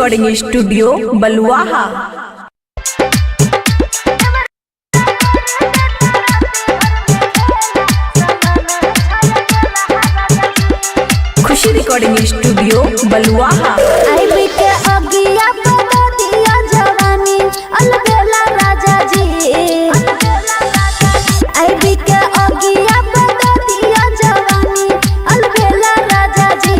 Recording studio Baluaha. Khushi recording studio बलुआहा। राजा जी राजा जी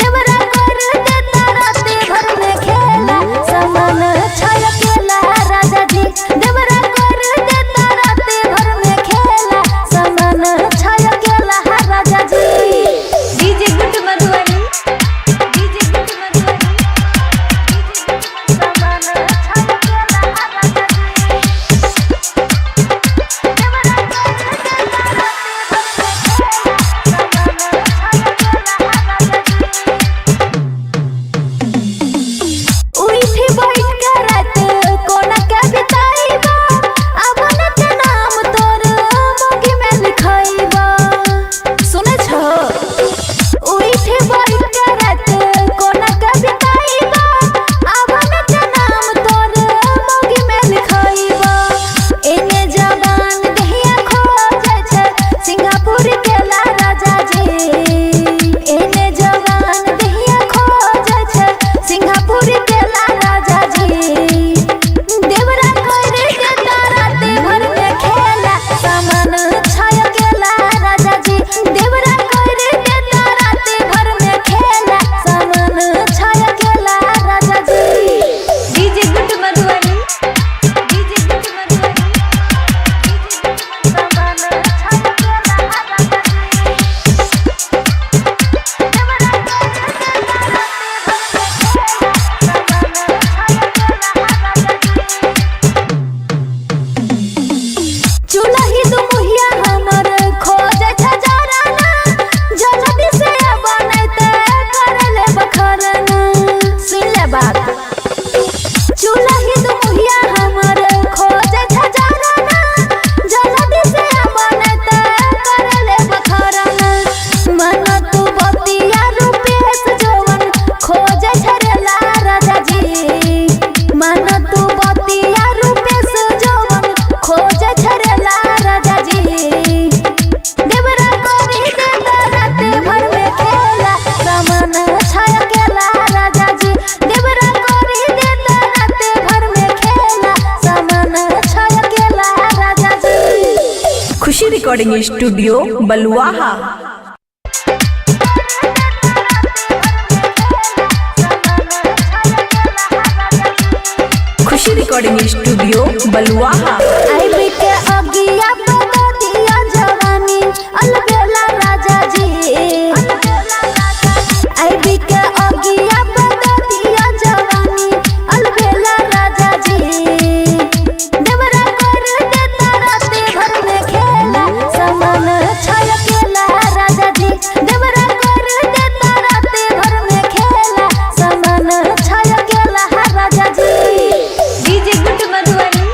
देवरा कर देता राते भर में खेला समान छयकेला राजा जी देवरा कर देता राते भर में खेला समान छयकेला राजा जी। डीजे गुड मधुबनी समान छयकेला राजा जी खुशी recording studio Baluaha. Khushi recording studio बलुआहा। राजा जी राजा जी देवरा कर देता राते भर में खेला समान छयकेला राजा जी देवरा कर देता राते भर में खेला समान छयकेला राजा जी। डीजे गुड मधुबनी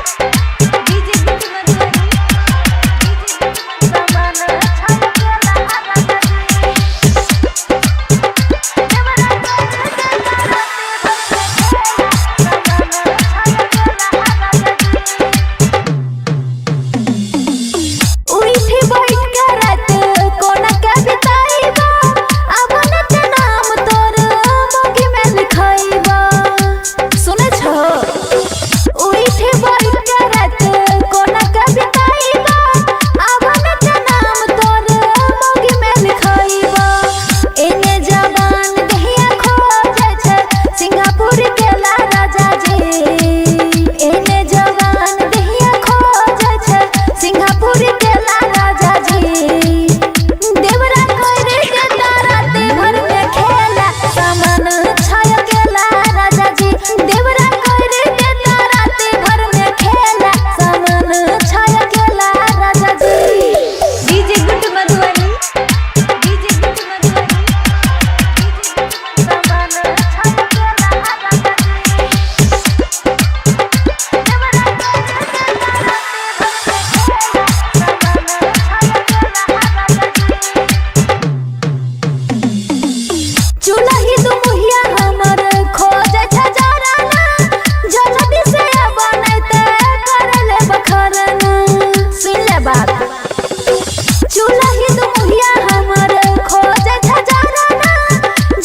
चूल्हा ही दुमुहिया हमर खोजे छजारना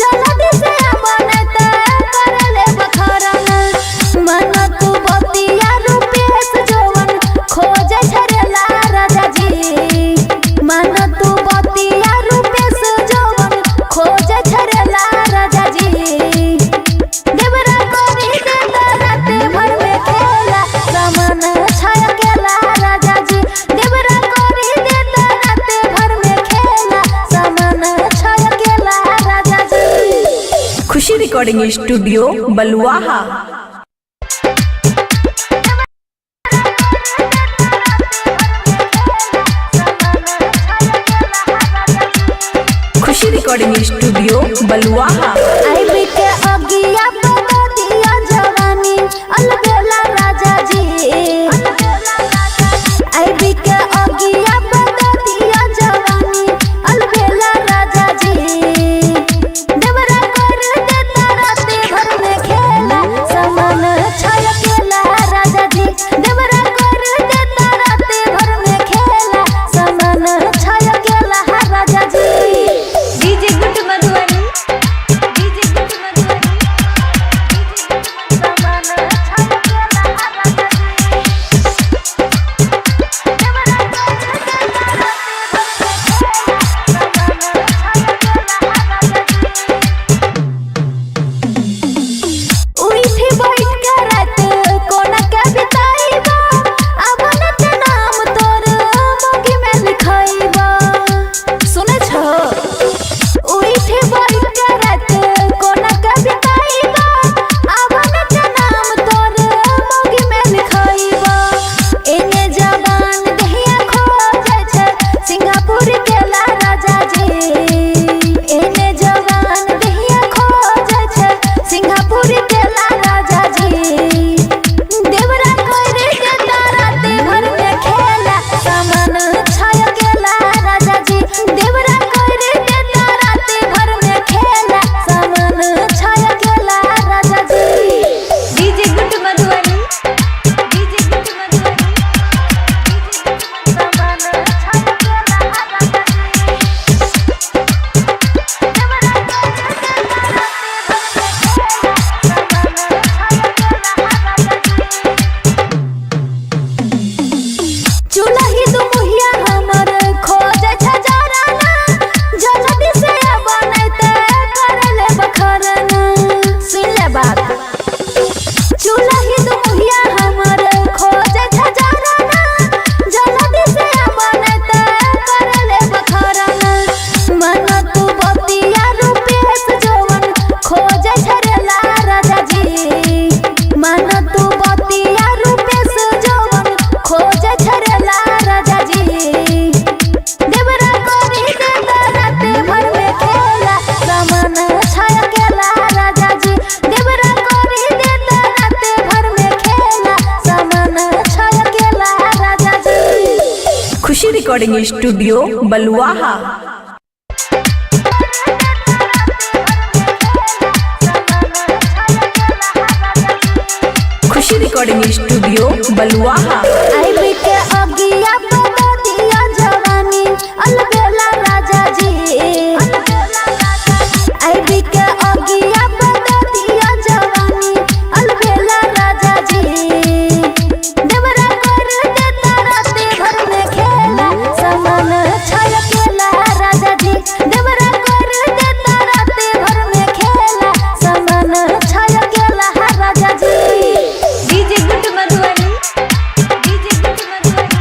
जल्दी से बनत करले बखरना मन तू बतिया रूपेश जवन खोजे छरेला राजा जी मन तू बतिया रूपेश जवन खोजे छरेला राजा जी देवरा करी देता रात भर में खेला सामान छाया केला राजा जी देवरा करी देता रात भर में खेला सामान छाया केला राजा जी। खुशी recording studio Baluaha. Khushi recording studio बलुआहा। आई बीते अगिया बता दिया जवानी अलबेला राजा जी आई बीते अगिया बता दिया जवानी अलबेला राजा जी देवरा कर देता रात भर में खेला सामान छाया केला राजा जी देवरा कर देता रात भर में खेला सामान छाया केला राजा जी। DJ good Madhubani DJ good Madhubani सामान छाया केला राजा जी उठी बैठ के रात कोना के बिताईबा अबन के नाम तोर मोगी में लिखाईबा सुने छ उठी बैठ के रात कोना के बिताईबा अबन के नाम तोर मोगी में लिखाईबा एने जवान दहिया खो जाय छै सिंगापुर केला राजा जी एने जवान दहिया खो जाय छै सिंगापुर केला राजा जी देवरा करे देता रात भर में खेला सामान छाया केला राजा जी देवरा करे देता रात भर में खेला सामान छाया केला राजा जी। DJ good Madhubani DJ good Madhubani सामान छाया केला राजा जी चूल्हा ही दुमुहिया हमर खोजे छजारना जल्दी से बनत करले बखरना सुन ले बात चूल्हा ही दुमुहिया हमर खोजे छजारना जल्दी से बनत करले बखरना मन तू बतिया रूपेश जवन खोजे छरेला राजा जी मन तू बतिया रूपेश जवन खोजे छरेला राजा जी देवरा करी देता रात भर में खेला सामान छाया केला राजा जी देवरा करी देता रात भर में खेला सामान छाया केला राजा जी। खुशी recording studio Baluaha. Khushi recording studio बलुआहा। आई बीते अगिया बता दिया जवानी अलबेला राजा जी आई बीते अगिया बता दिया जवानी अलबेला राजा जी देवरा कर देता रात भर में खेला सामान छाया केला राजा जी देवरा कर देता रात भर में खेला सामान छाया केला राजा जी। DJ good Madhubani DJ good Madhubani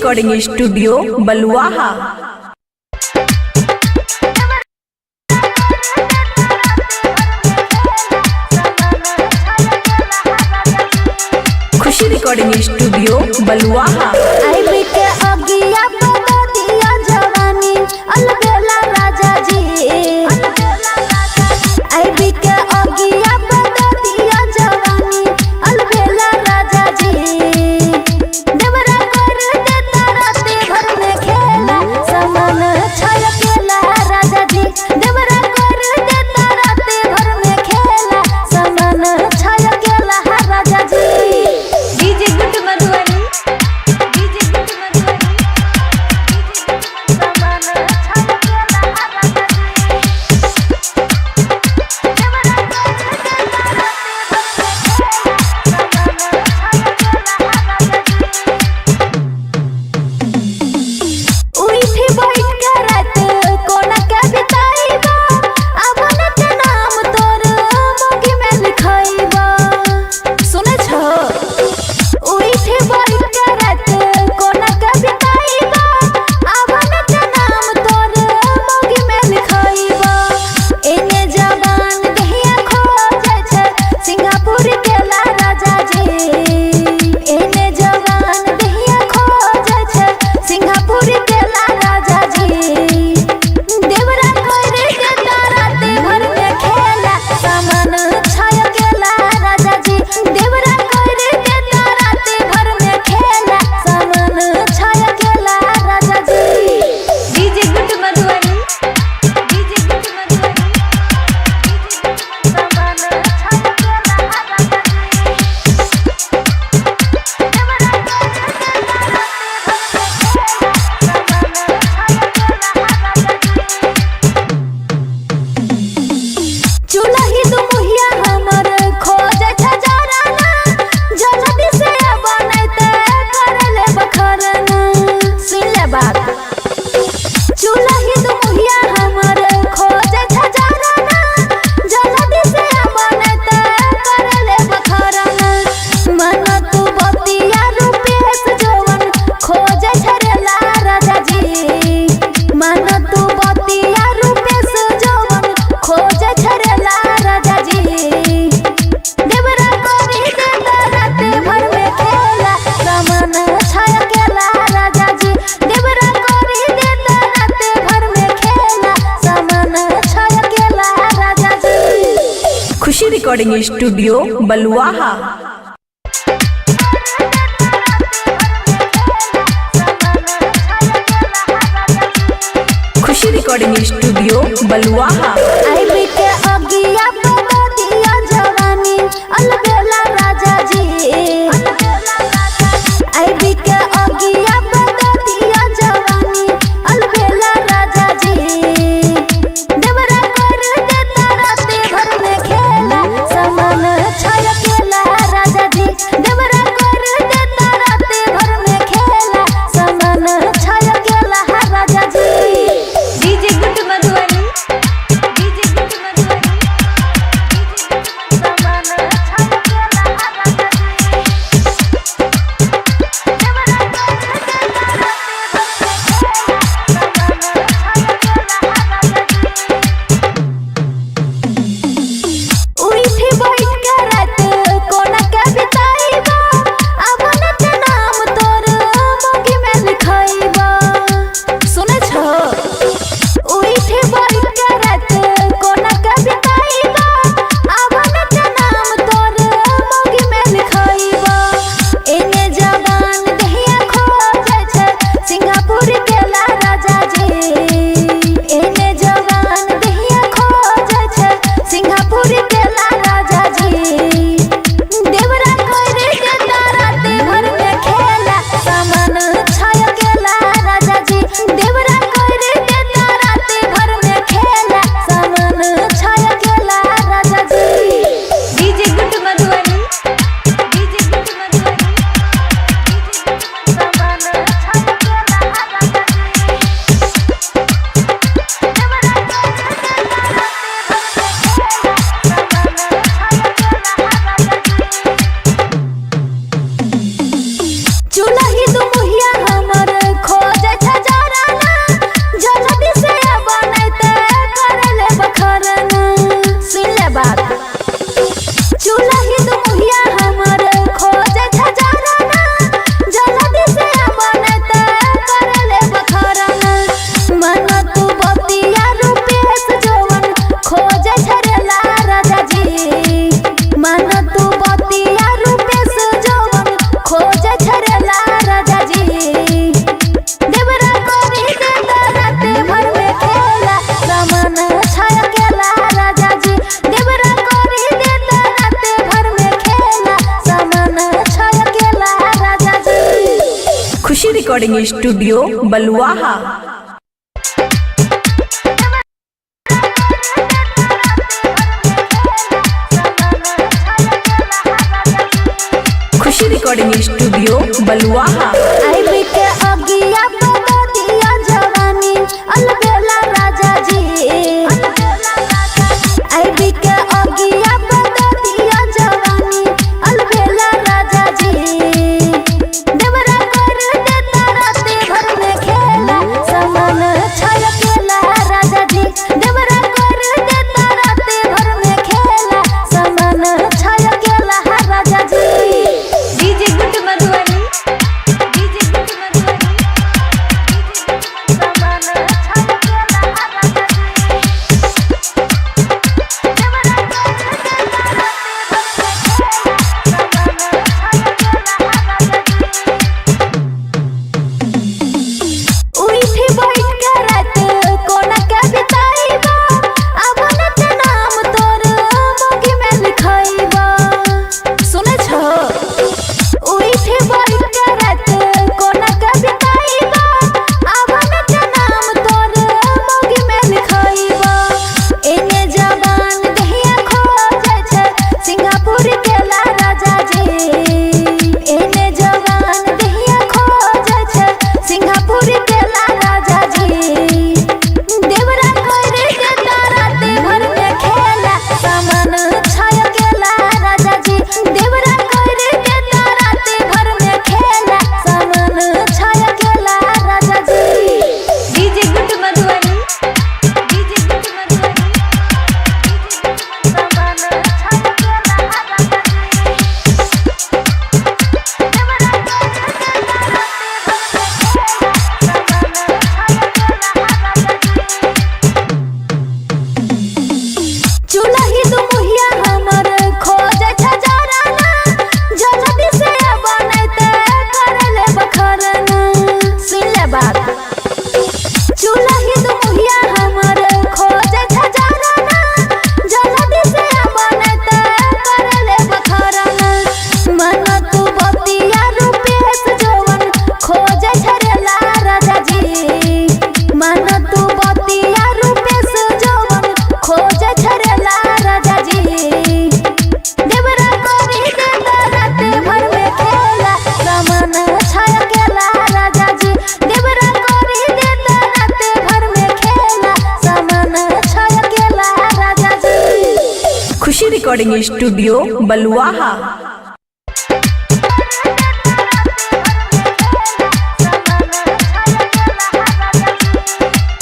recording studio Baluaha. Khushi recording studio Baluaha. आईबी के अगिया बता दिया जवानी अलबेला राजा जी। आईबी के अगिया बता दिया जवानी अलबेला राजा जी। देवरा कर देता राते भर में खेला समान छलकेला राजा जी। देवरा कर देता राते भर में खेला समान छलकेला राजा जी। DJ good Madhubani DJ good Madhubani समान छलकेला राजा जी। देवरा कर देता उठी बैठ के रात कोना के बिताइबा अपन के नाम तोर मोगी में लिखाइबा। सुने छो उठी बैठ के रात कोना के बिताइबा अपन के नाम तोर मोगी में लिखाइबा। एने जवान दहिया खो जाय छै सिंगापुर के ला राजा जी। एने जवान दहिया खो जाय छै सिंगापुर के ला राजा जी। देवरा कर देता राते भर में खेला सामान छलकेला राजा जी। देवरा कर देता राते भर में खेला सामान छलकेला राजा जी। DJ good Madhubani DJ good Madhubani सामान छलकेला राजा जी। देवरा कर देता चूल्ही दुमुहिया हमर खोजे छ जराना जल्दी से बनैते कर ले बखरना। सुन ले बात चूल्ही दुमुहिया हमर खोजे छ जराना जल्दी से बनैते कर ले बखरना। मन तू बतिया रूपेश जवन खोजे छ रे ला राजा जी। मन तू बतिया रूपेश जवन खोजे छ रे ला राजा जी। देवरा करी देता राते भर में खेला सामान छलकेला राजा जी। देवरा करी देता राते भर में खेला सामान छलकेला राजा जी। खुशी recording studio Baluaha. Khushi recording studio Baluaha. आईबी के अगिया बता दिया जवानी अलबेला राजा जी। आईबी के अगिया बता दिया जवानी अलबेला राजा जी। देवरा कर देता राते भर में खेला समान छलकेला राजा जी। देवरा कर देता राते भर में खेला समान छलकेला राजा जी। DJ good Madhubani DJ good recording studio Baluaha. Khushi recording studio Baluaha. आईबी के अगिया बता दिया जवानी अलबेला राजा जी। आईबी के अगिया बता दिया जवानी अलबेला राजा जी। देवरा कर देता राते भर में खेला समान छलकेला राजा जी। देवरा कर देता राते भर में खेला समान छलकेला राजा जी। DJ good Madhubani DJ good Madhubani समान छलकेला राजा जी। उठी बैठ के रात कोना के बिताइबा अपन के नाम तोर मोगी में लिखाइबा। सुने छो उठी बैठ के रात कोना के बिताइबा अपन के नाम तोर मोगी में लिखाइबा। एने जवान दहिया खो जाय छै सिंगापुर के ला राजा जी। एने जवान दहिया खो जाय छै सिंगापुर के ला राजा जी। देवरा करे देता राते भर में खेला सामान छलकेला राजा जी। देवरा करे देता राते भर में खेला सामान छलकेला राजा जी। DJ good Madhubani DJ good Madhubani सामान छलकेला राजा जी। देवरा करे देता चूल्ही दुमुहिया हमर खोजे छ जराना जल्दी से बनैते कर ले बखरना। सुन ले बात चूल्ही दुमुहिया हमर खोजे छ जराना जल्दी से बनैते कर ले बखरना। मन तू बतिया रूपेश जवन खोजे छ रे ला राजा जी। मन तू बतिया रूपेश जवन खोजे छ रे ला राजा जी। देवरा करी देता राते भर में खेला समान छलकेला राजा जी। देवरा करी देता राते भर में खेला समान छलकेला राजा जी। खुशी recording studio Baluaha.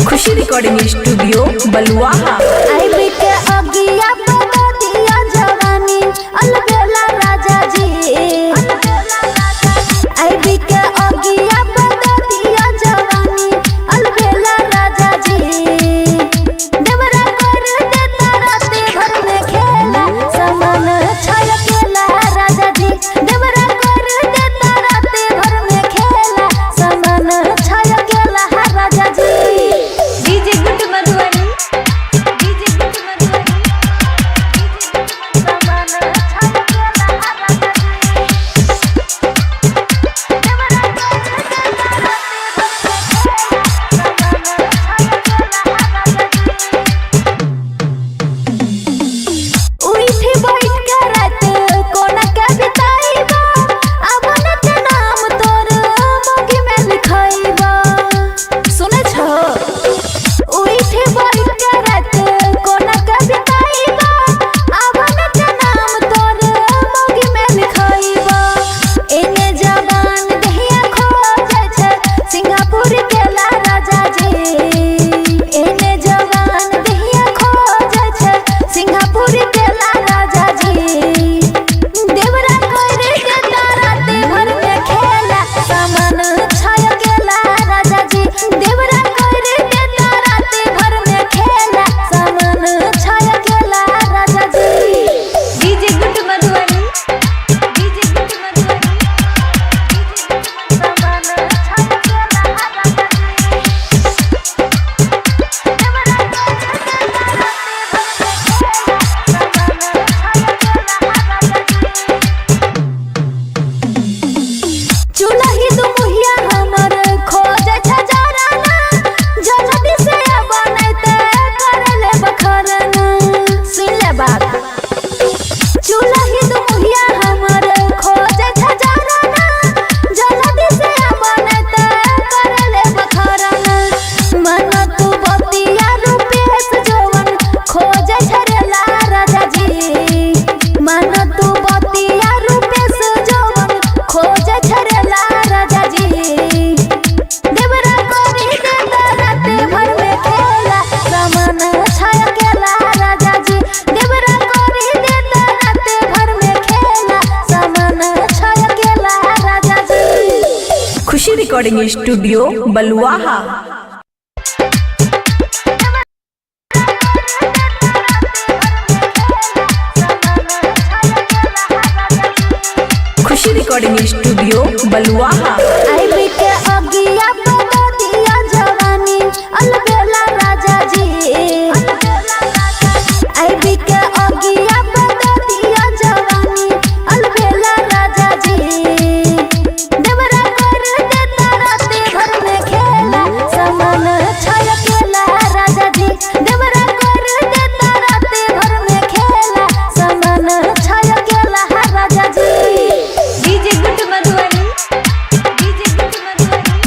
Khushi recording studio Baluaha. आईबी के अगिया बता दिया जवानी अलबेला राजा जी। आईबी के अगिया बता दिया जवानी अलबेला राजा जी। देवरा कर देता राते भर में खेला समान छलकेला राजा जी। देवरा कर देता राते भर में खेला समान छलकेला राजा जी। DJ good Madhubani DJ good Madhubani recording studio Baluaha. Khushi recording studio Baluaha. आईबी के अगिया बता दिया जवानी अलबेला राजा जी। आईबी के अगिया बता दिया जवानी अलबेला राजा जी। देवरा कर देता राते भर में खेला समान छयकेला राजा जी। देवरा कर देता राते भर में खेला समान छयकेला राजा जी। DJ good Madhubani, DJ good Madhubani,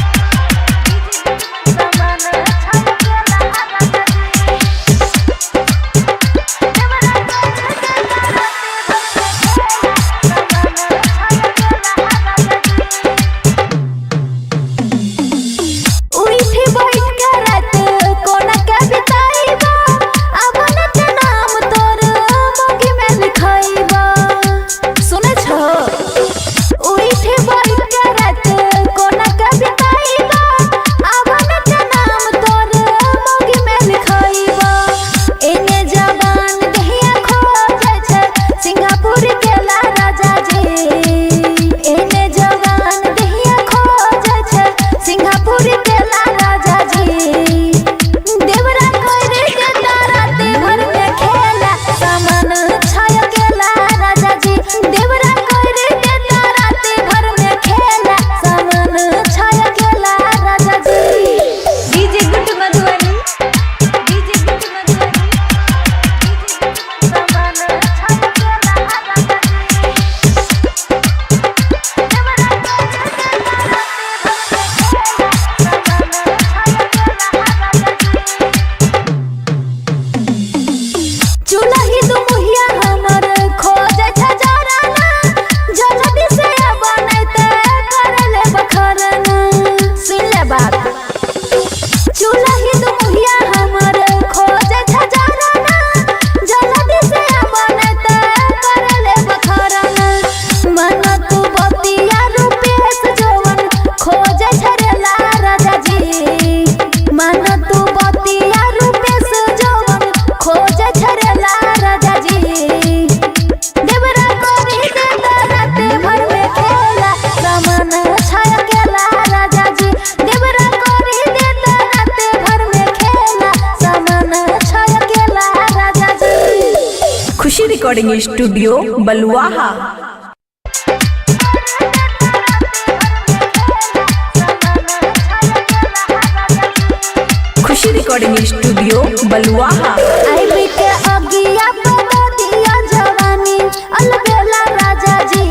समान छयकेला राजा जी। उइठी बैठ के रात कोना के बिताइबा अब नत नाम तोर मोगी में लिखाइबा। सुने छो उइठी बैठ के रात कोना के बिताइबा अब नत नाम तोर मोगी में लिखाइबा। एने जवान दहिया खो जाय छै सिंगापुर केला राजा जी। एने जवान दहिया खो जाय छै सिंगापुर केला राजा जी। देवरा करे देता राते भर में खेला समान छयकेला राजा जी। देवरा करे देता राते भर में खेला समान छयकेला राजा जी। DJ good Madhubani, DJ good Madhubani, समान छयकेला राजा जी। देवरा करे देता राते भर में चुलही दुमुहिया हमर खोजे छ जराना जल्दी से बनैते करले बखरना। सुन ले बात चुलही दुमुहिया हमर खोजे छ जराना जल्दी से बनैते करले बखरना। मन तू बतिया रूपेश जवन खोजे छ रेला राजा जी। मन तू बतिया रूपेश जवन खोजे छ रेला राजा जी। देवरा करी देता राते भर में खेला समान छयकेला राजा जी। देवरा करी देता राते भर में खेला समान छयकेला राजा जी। खुशी recording studio Baluaha. Khushi recording studio Baluaha. आईबी के अगिया बता दिया जवानी अलबेला राजा जी।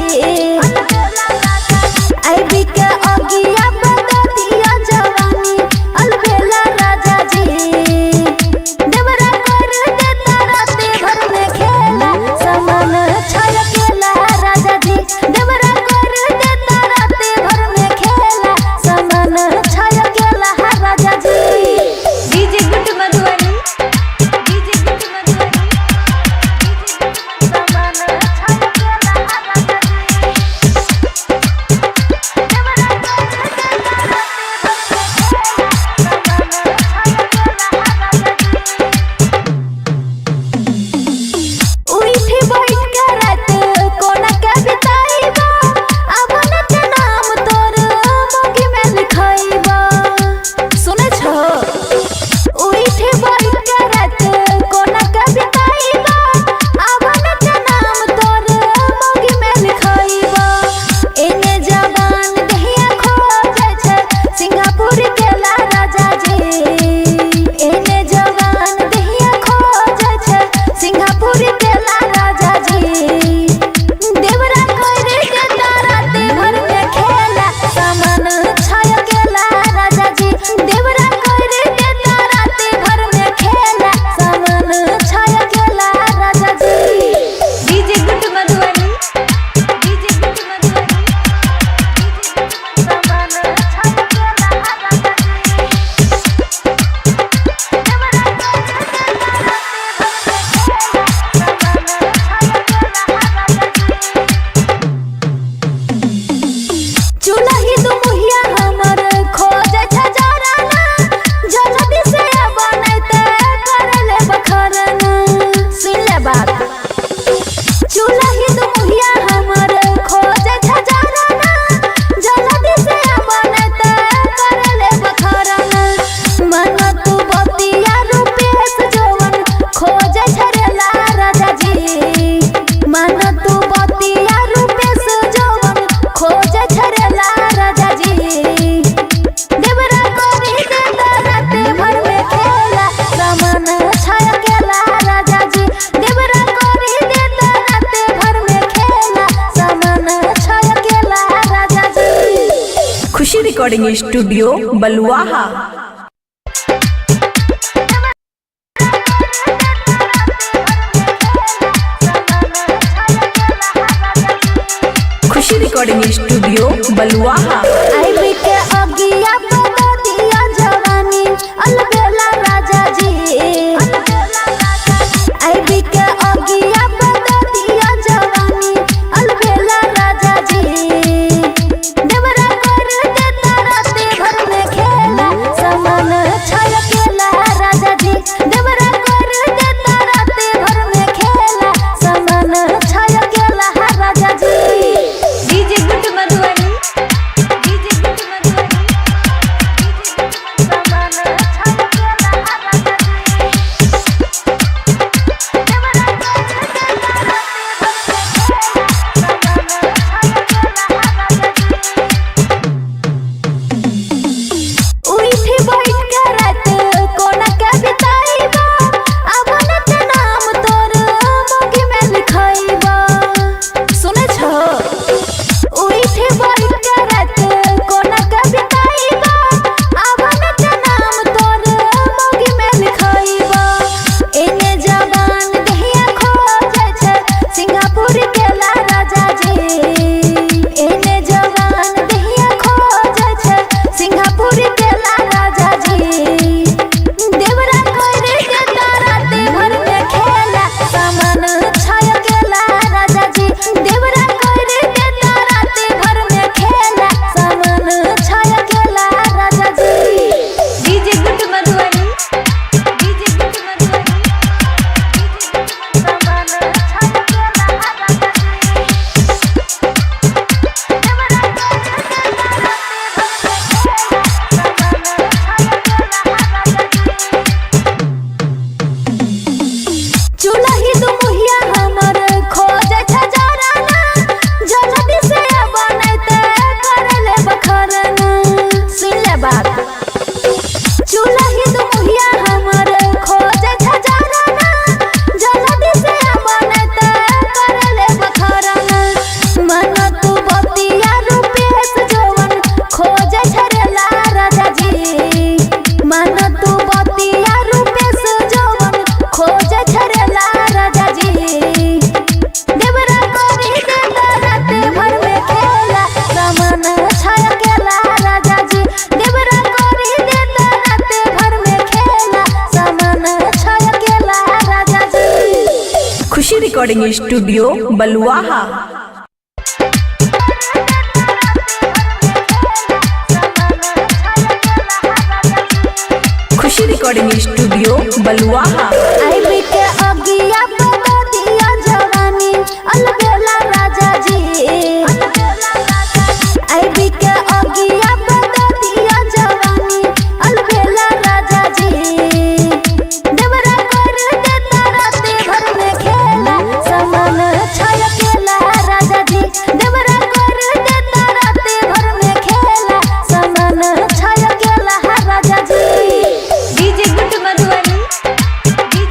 आईबी के अगिया बता दिया जवानी अलबेला राजा जी। देवरा कर देता राते भर में खेला समान छयकेला राजा जी। देवरा कर देता राते भर में खेला समान छयकेला राजा जी। DJ good Madhubani, DJ good Madhubani, recording studio Baluaha. Khushi recording studio Baluaha. आईबी के अगिया बता दिया जवानी अलबेला राजा जी। आईबी के अगिया बता दिया जवानी अलबेला राजा जी। देवरा कर देता राते भर में खेला समान छलकेला राजा जी। देवरा कर देता राते भर में खेला समान छलकेला राजा जी। DJ good Madhubani, DJ good Madhubani, समान छलकेला राजा जी। देवरा कर देता उठी बैठ के रात कोना के बिताइबा अबन के नाम तोर मोगी में लिखाइबा। सुने छो उठी बैठ के रात कोना के बिताइबा अबन के नाम तोर मोगी में लिखाइबा। एने जवान दहिया खो जाय छे सिंगापुर के ला राजा जी। एने जवान दहिया खो जाय छे सिंगापुर के ला राजा जी। देवरा कर देता राते भर में खेला सामान छलकेला राजा जी। देवरा कर देता राते भर में खेला सामान छलकेला राजा जी। DJ good Madhubani, DJ good Madhubani, सामान छलकेला राजा जी। देवरा कर देता चूल्ही दुमुहिया हमर खोजे छ जराना जल्दी से बनैते कर ले बखरना। सुन ले बात चूल्ही दुमुहिया हमर खोजे छ जराना जल्दी से बनैते कर ले बखरना। मन तू बतिया रूपेश जवन खोजे छ रे ला राजा जी। मन तू बतिया रूपेश जवन खोजे छ रे ला राजा जी। देवरा करी देता राते भर में खेला सामान छलकेला राजा जी। देवरा करी देता राते भर में खेला सामान छलकेला राजा जी। खुशी recording studio Baluaha. Khushi recording studio Baluaha. आईबी के अगिया बता दिया जवानी अलबेला राजा जी। आईबी के अगिया बता दिया जवानी अलबेला राजा जी। देवरा कर देता राते भर में खेला समान छलकेला राजा जी। देवरा कर देता राते भर में खेला समान छलकेला राजा जी। DJ good Madhubani, DJ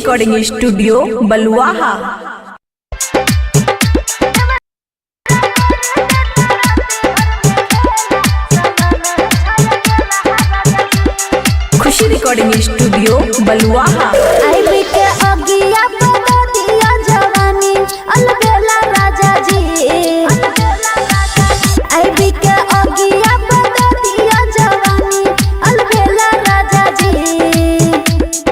recording studio Baluaha. Khushi recording studio Baluaha. आईबी के अगिया बता दिया जवानी अलबेला राजा जी। आईबी के अगिया बता दिया जवानी अलबेला राजा जी।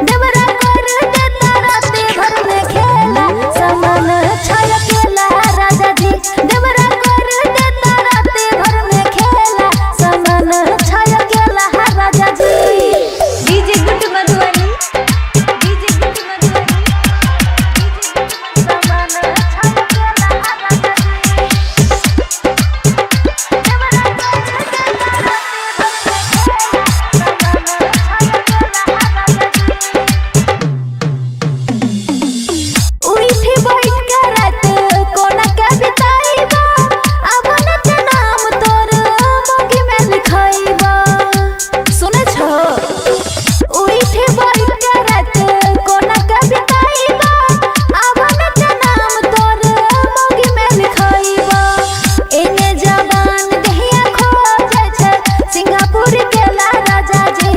देवरा कर देता राते भर में खेला सामान छलकेला राजा जी। देवरा कर देता राते भर में खेला सामान छलकेला राजा जी। DJ good Madhubani, DJ good Madhubani, सामान छलकेला राजा जी। उठी बैठ के रात कोना के बिताइबा अब नत नाम तोर मोगी में लिखाइबा। सुने छो उठी बैठ के रात कोना के बिताइबा अब नत नाम तोर मोगी में लिखाइबा। एने जवान दहिया खो जाय छै सिंगापुर के ला राजा जी।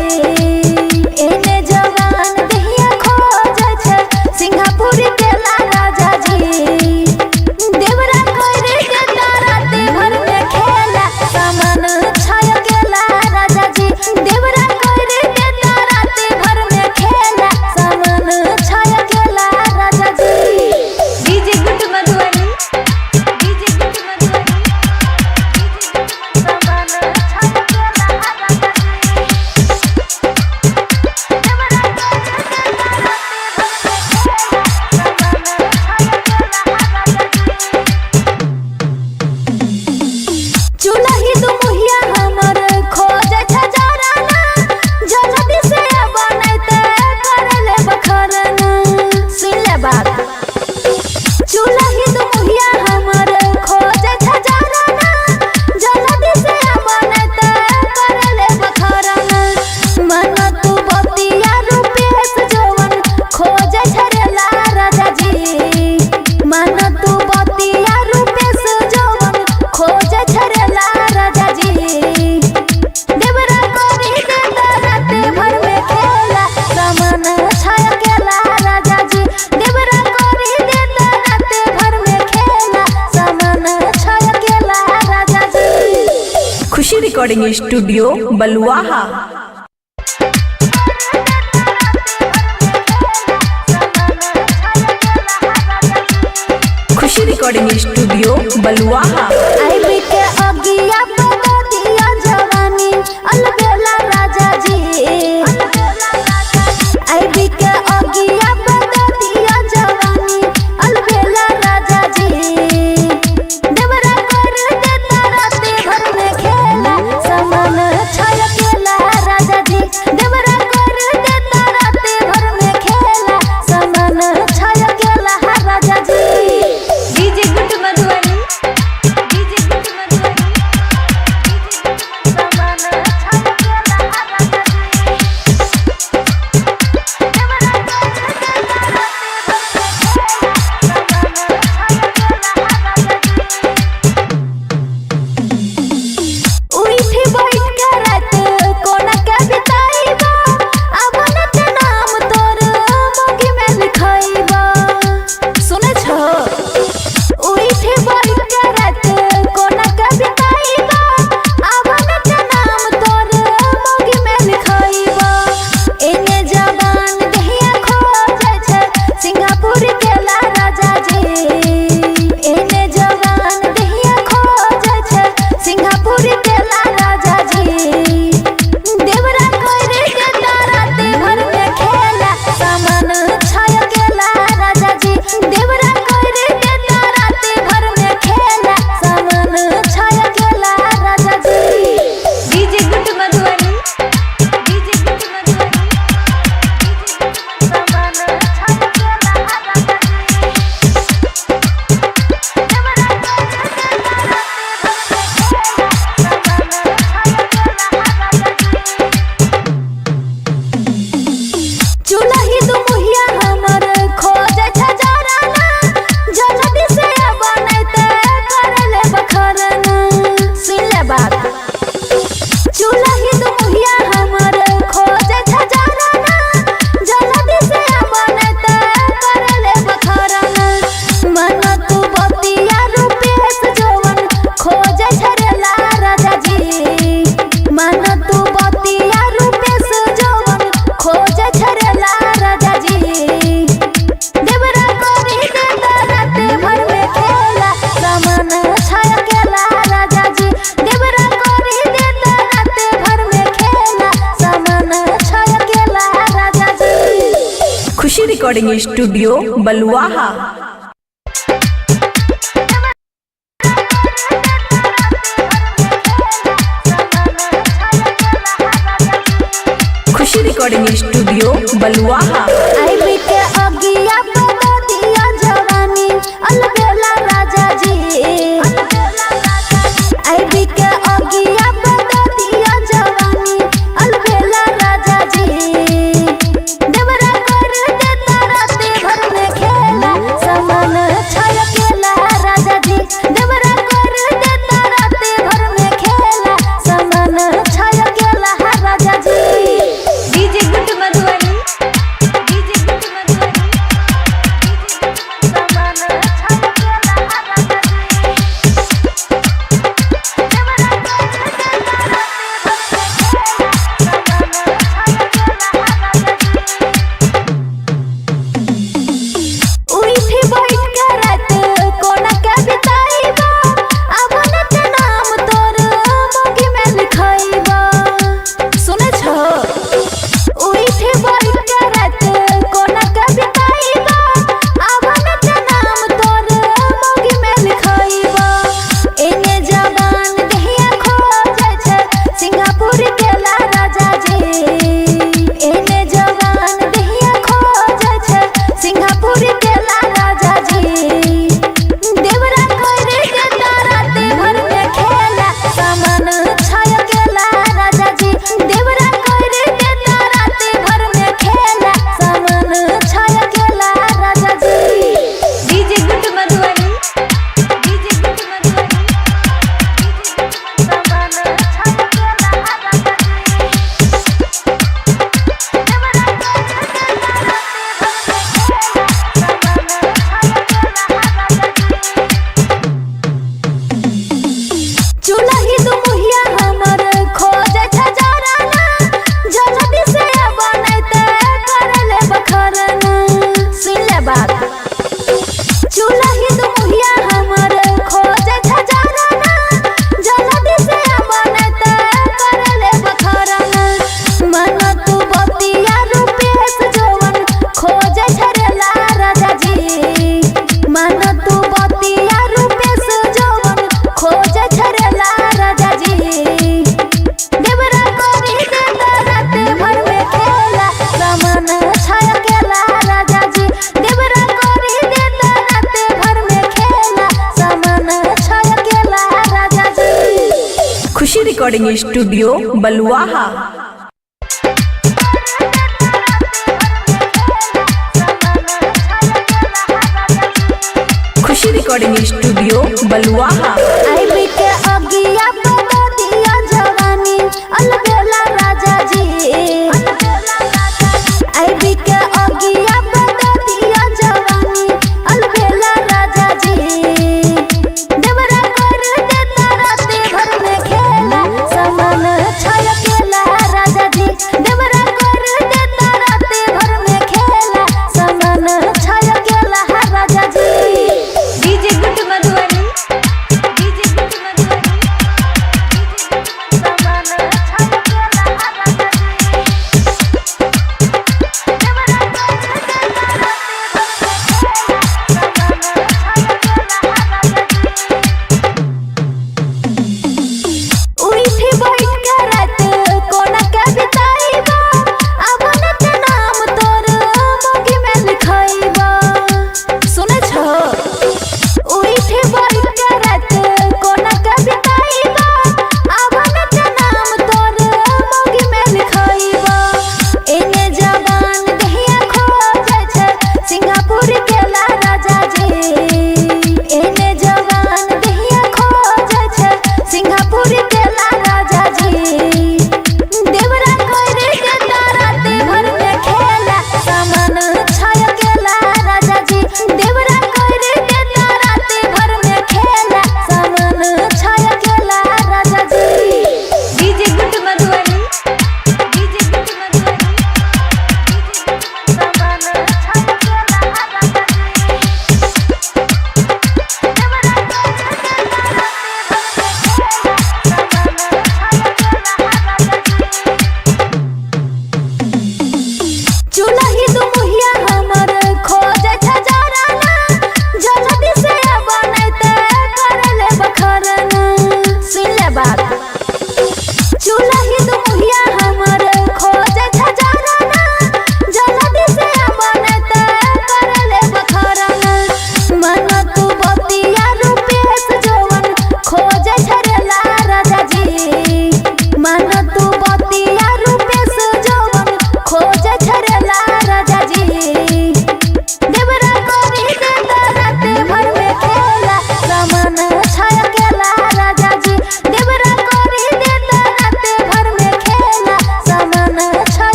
एने जवान दहिया खो जाय छै सिंगापुर के ला राजा जी। देवरा करे देता राते भर में खेला सामान छलकेला राजा जी। देवरा करे देता राते भर में खेला सामान छलकेला राजा जी। DJ good Madhubani, DJ good Madhubani, सामान छलकेला राजा जी। देवरा करे देता राते भर में खेला सामान छलकेला राजा जी। चुलही दुमुहिया हमर खोजे छ जराना जल्दी से बनैते करले बखरना। सुन ले बात चुलही दुमुहिया हमर खोजे छ जराना जल्दी से बनैते करले बखरना। मन तू बतिया रूपेश जवन खोजे छ रे ला राजा जी। मन तू बतिया रूपेश जवन खोजे छ रे ला राजा जी। देवरा करी देता राते भर में खेला सामान छलकेला राजा जी। देवरा करी देता राते भर में खेला सामान छलकेला राजा जी। खुशी recording studio Baluaha. Khushi recording studio Baluaha. आईबी के अगिया बता दिया जवानी अलबेला राजा जी। आईबी के अगिया बता दिया जवानी अलबेला राजा जी। देवरा कर देता राते भर में खेला सामान छलकेला राजा जी। देवरा कर देता राते भर में खेला सामान छलकेला राजा जी। DJ good Madhubani, DJ good Madhubani, सामान छलकेला राजा जी। देवरा कर देता राते भर में खेला सामान छलकेला राजा जी। उठी बैठ के रात कोना के बिताइबा अब नत नाम तोर मोगी में लिखाइबा। सुने छो उठी बैठ के रात कोना के बिताइबा अब नत नाम तोर मोगी में लिखाइबा। एने जवान दहिया खो जाय छै सिंगापुर के ला राजा जी। एने जवान दहिया खो जाय छै सिंगापुर के ला राजा जी। देवरा करे देता राते भर में खेला सामान छलकेला राजा जी। देवरा करे देता राते भर में खेला सामान छलकेला राजा जी। DJ good Madhubani, DJ good Madhubani, सामान छलकेला राजा जी। देवरा कर देता राते भर में खेला सामान छलकेला राजा जी। चुलही दुमुहिया हमर recording studio Baluaha. Khushi recording studio Baluaha. आईबी के अगिया बता दिया जवानी अलबेला राजा जी। आईबी के अगिया बता दिया जवानी अलबेला राजा जी। देवरा कर देता राते भर में खेला समान छयकेला राजा जी। देवरा कर देता राते भर में खेला समान छयकेला राजा जी। DJ good Madhubani, DJ good Madhubani, समान छयकेला राजा जी। देवरा कर देता उठी बैठ के रात कोना के बिताइबा अबन के नाम तोर मोगी में लिखाइबा। सुने छो उठी बैठ के रात कोना के बिताइबा अबन के नाम तोर मोगी में लिखाइबा। एने जवान दहिया खो जाय छे सिंगापुर के ला राजा जी। एने जवान दहिया खो जाय छे सिंगापुर के ला राजा जी। देवरा करे देता राते भर में खेला समान छयकेला राजा जी। देवरा करे देता राते भर में खेला समान छयकेला राजा जी। DJ good Madhubani, DJ good Madhubani, समान छयकेला राजा जी। देवरा करे देता चूल्ही दुमुहिया हमर खोजे छ जराना जल्दी से बनैते कर ले बखरना। सुन ले बात चूल्ही दुमुहिया हमर खोजे छ जराना जल्दी से बनैते कर ले बखरना। मन तू बतिया रूपेश जवन खोजे छ रे ला राजा जी। मन तू बतिया रूपेश जवन खोजे छ रे ला राजा जी। देवरा करी देता राते भर में खेला समान छयकेला राजा जी। देवरा करी देता राते भर में खेला समान छयकेला राजा जी। खुशी recording studio Baluaha. Khushi recording studio Baluaha. आईबी के अगिया बता दिया जवानी अलबेला राजा जी। आईबी के अगिया बता दिया जवानी अलबेला राजा जी। देवरा कर देता राते भर में खेला समान छयकेला राजा जी। देवरा कर देता राते भर में खेला समान छयकेला राजा जी। DJ good Madhubani, DJ good Madhubani, समान छयकेला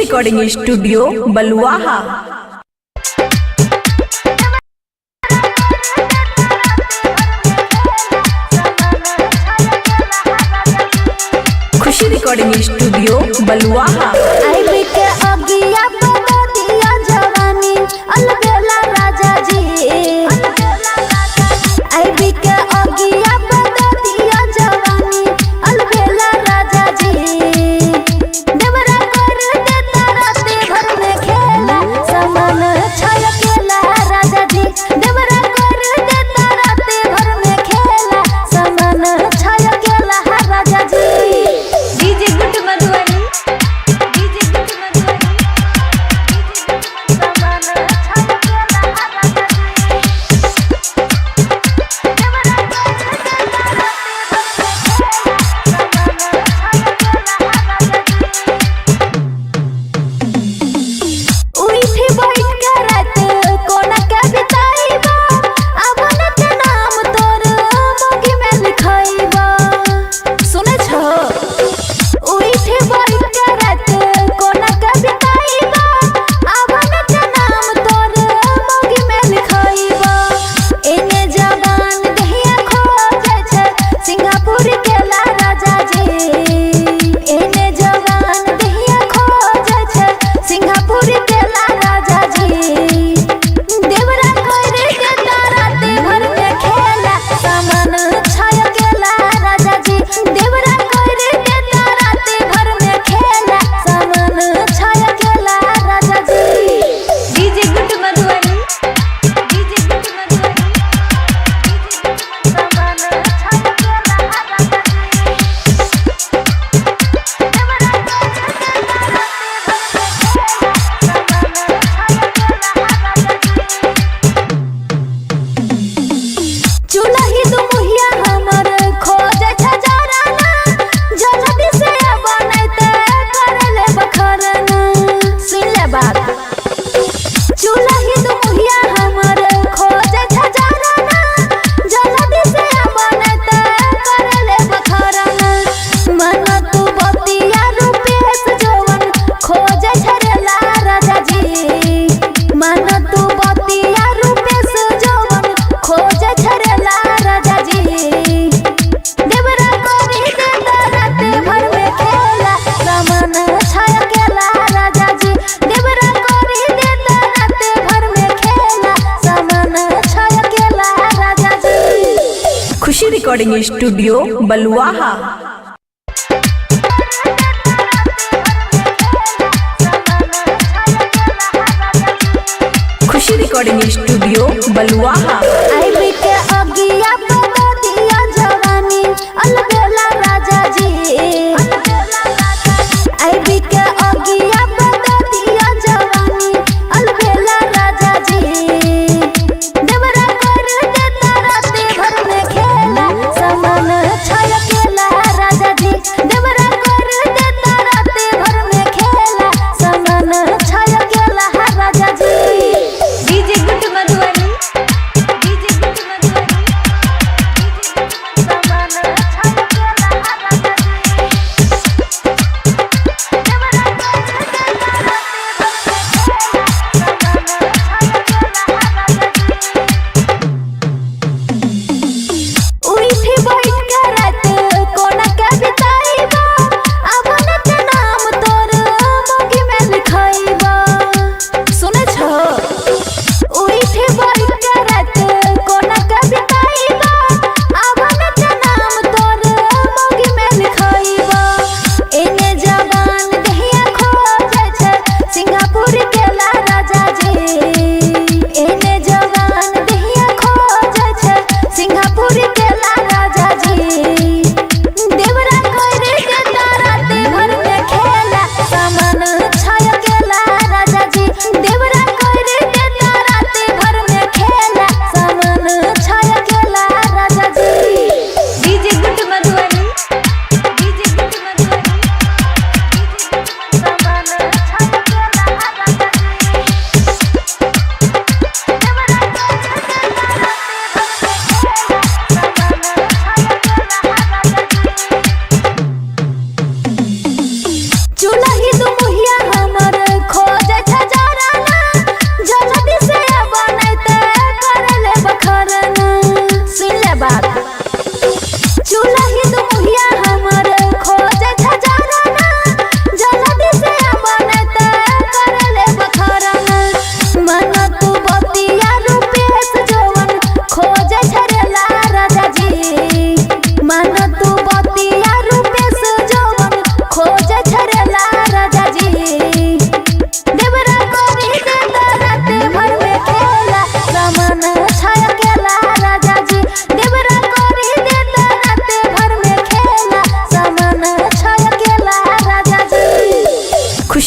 recording studio Baluaha. Khushi recording studio Baluaha. आईबी के अगिया बता दिया जवानी अलबेला राजा जी। आईबी के अगिया बता दिया जवानी अलबेला राजा जी। देवरा कर देता राते भर में खेला सामान छयकेला राजा जी। देवरा कर देता राते भर में खेला सामान छयकेला राजा जी। DJ good Madhubani, DJ good Madhubani, सामान छयकेला राजा जी। उइठी बैठ के रात कोना के बिताइबा अपन के नाम तोर मोगी में लिखाइबा। सुने छो उइठी बैठ के रात कोना के बिताइबा अपन के नाम तोर मोगी में लिखाइबा। एने जवान दहिया खो जाय छे सिंगापुर के ला राजा जी। एने जवान दहिया खो जाय छे सिंगापुर के ला राजा जी। देवरा करे देता राते भर में खेला सामान छयकेला राजा जी। देवरा करे देता राते भर में खेला सामान छयकेला राजा जी। DJ good Madhubani, DJ good Madhubani, सामान छयकेला राजा जी। देवरा करे देता राते भर में खेला सामान छयकेला राजा जी। चुलही दुमुहिया हमर खोजे छजाराना जल्दी से बनैते करले बखरना। सुन ले बात चुलही दुमुहिया हमर खोजे छजाराना जल्दी से बनैते करले बखरना। मन तू बतिया रूपेश जवन खोजे छरेला राजा जी। मन तू बतिया रूपेश जवन खोजे छरेला राजा जी। देवरा करी देता राते भर में खेला सामान छयकेला राजा जी। देवरा करी देता राते भर में खेला सामान छयकेला राजा जी। खुशी recording studio Baluaha. Khushi recording studio Baluaha. आईबी के अगिया बता दिया जवानी अलबेला राजा जी। आईबी के अगिया बता दिया जवानी अलबेला राजा जी। देवरा कर देता राते भर में खेला सामान छयकेला राजा जी। देवरा कर देता राते भर में खेला सामान छयकेला राजा जी। DJ good Madhubani, DJ good Madhubani, सामान छयकेला राजा जी। देवरा कर देता राते भर में खेला सामान छयकेला राजा जी। उइठी बैठ के रात कोना के बिताइबा अपन के नाम तोर मोगी में लिखाइबा। सुने छो उइठी बैठ के रात कोना के बिताइबा अपन के नाम तोर मोगी में लिखाइबा। एने जवान दहिया खो जाय छे सिंगापुर के ला राजा जी। एने जवान दहिया खो जाय छे सिंगापुर के ला राजा जी। देवरा करे देता राते भर में खेला सामान छयकेला राजा जी। देवरा करे देता राते भर में खेला सामान छयकेला राजा जी। DJ good Madhubani, DJ good Madhubani, सामान छयकेला राजा जी। देवरा करे देता राते भर में खेला सामान छयकेला राजा जी। चुलही दुमुहिया हमर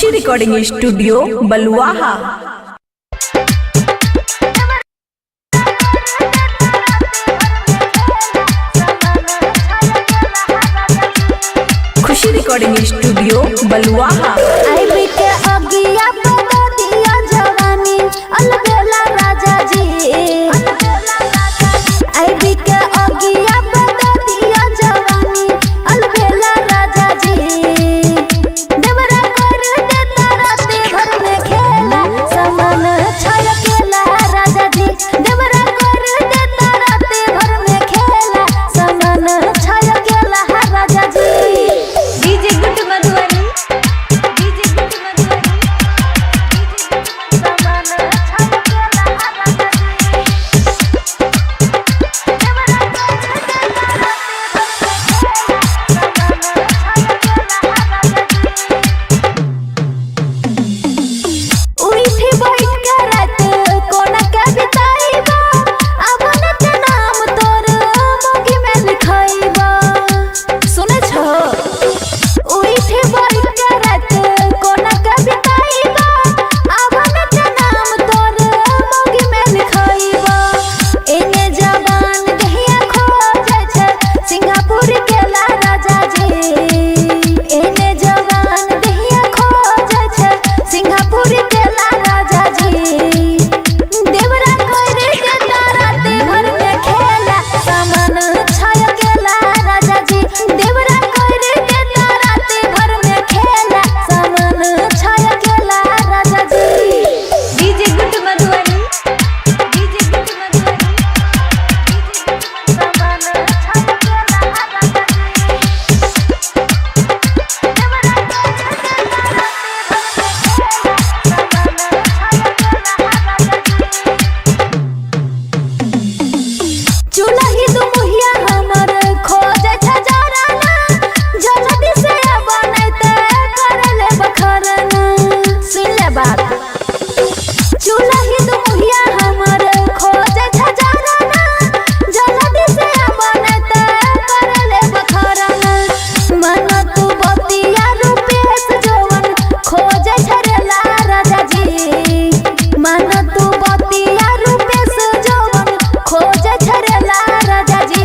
खुशी recording studio Baluaha. Khushi recording studio Baluaha. आईबी के अगिया बता दिया जवानी अलबेला राजा जी। आईबी के अगिया बता दिया जवानी अलबेला राजा जी। देवरा कर देता राते भर में खेला समान छलकेला राजा जी। देवरा कर देता राते भर में खेला समान छलकेला राजा जी। DJ good Madhubani, DJ good Madhubani, समान छलकेला राजा जी। उइठी बैठ के रात कोना के बिताइबा अपन के नाम तोर मोगी में लिखाइबा। सुने छो उइठी बैठ के रात कोना के बिताइबा अपन के नाम तोर मोगी में लिखाइबा। एने जवान दहिया खो जाय छे सिंगापुर के ला राजा जी। एने जवान दहिया खो जाय छे सिंगापुर के ला राजा जी। देवरा करे देता राते भर में खेला सामान छलकेला राजा जी। देवरा करे देता राते भर में खेला सामान छलकेला राजा जी। DJ good Madhubani, DJ good Madhubani, सामान छलकेला राजा जी। चुलही दु मुहिया हमर खोजे छ जराना जल्दी से बनैते करले बखरना। सुन ले बात चुलही दु मुहिया हमर खोजे छ जराना जल्दी से बनैते करले बखरना। मन तू बतिया रूपेश जवन खोजे छ रे ला राजा जी। मन तू बतिया रूपेश जवन खोजे छ रे ला राजा जी।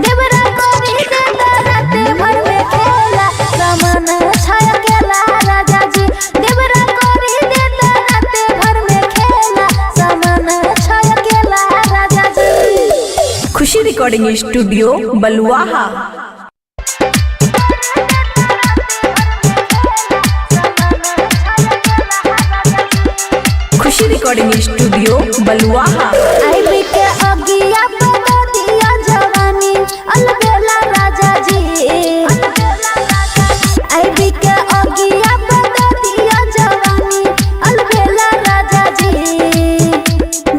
देवरा करी देता राते भर में खेला सामान छलकेला राजा जी। देवरा करी देता राते भर में खेला सामान छलकेला राजा जी। खुशी recording studio Baluaha. Khushi recording studio Baluaha. आईबी के अगिया बता दिया जवानी अलबेला राजा जी। आईबी के अगिया बता दिया जवानी अलबेला राजा जी।